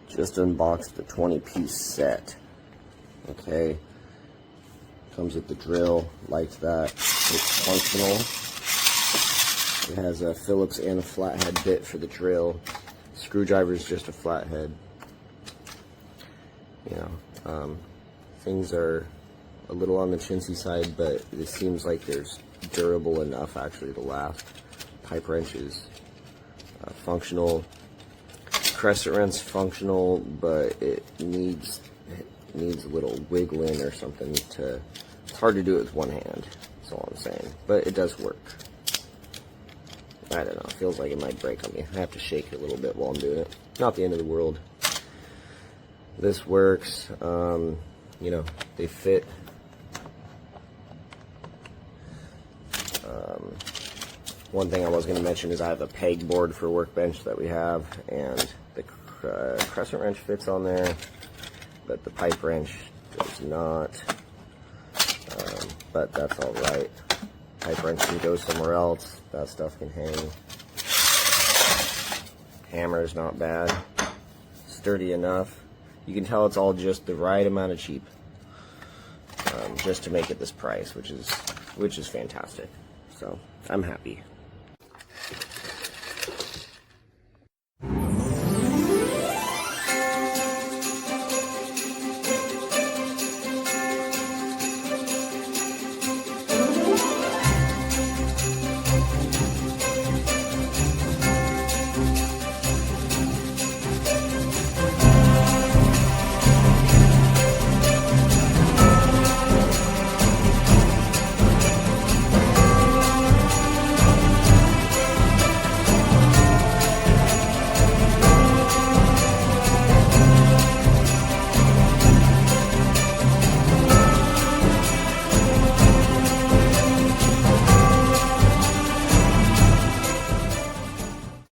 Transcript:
Just unboxed the 20-piece set. Okay. Comes with the drill, like that. It's functional. It has a Phillips and a flathead bit for the drill. Screwdriver is just a flathead. You know, things are a little on the chintzy side, but it seems like there's durable enough actually to last. Pipe wrench is functional. Crescent wrench functional, but it needs a little wiggling or something to. It's hard to do it with one hand. That's all I'm saying, but it does work. I don't know. It feels like it might break on me. I have to shake it a little bit while I'm doing it. Not the end of the world. This works. You know, they fit. One thing I was going to mention is I have a peg board for workbench that we have, and the crescent wrench fits on there, but the pipe wrench does not. But that's all right. Pipe wrench can go somewhere else. That stuff can hang. Hammer's not bad. Sturdy enough. You can tell it's all just the right amount of cheap, just to make it this price, which is fantastic. So I'm happy.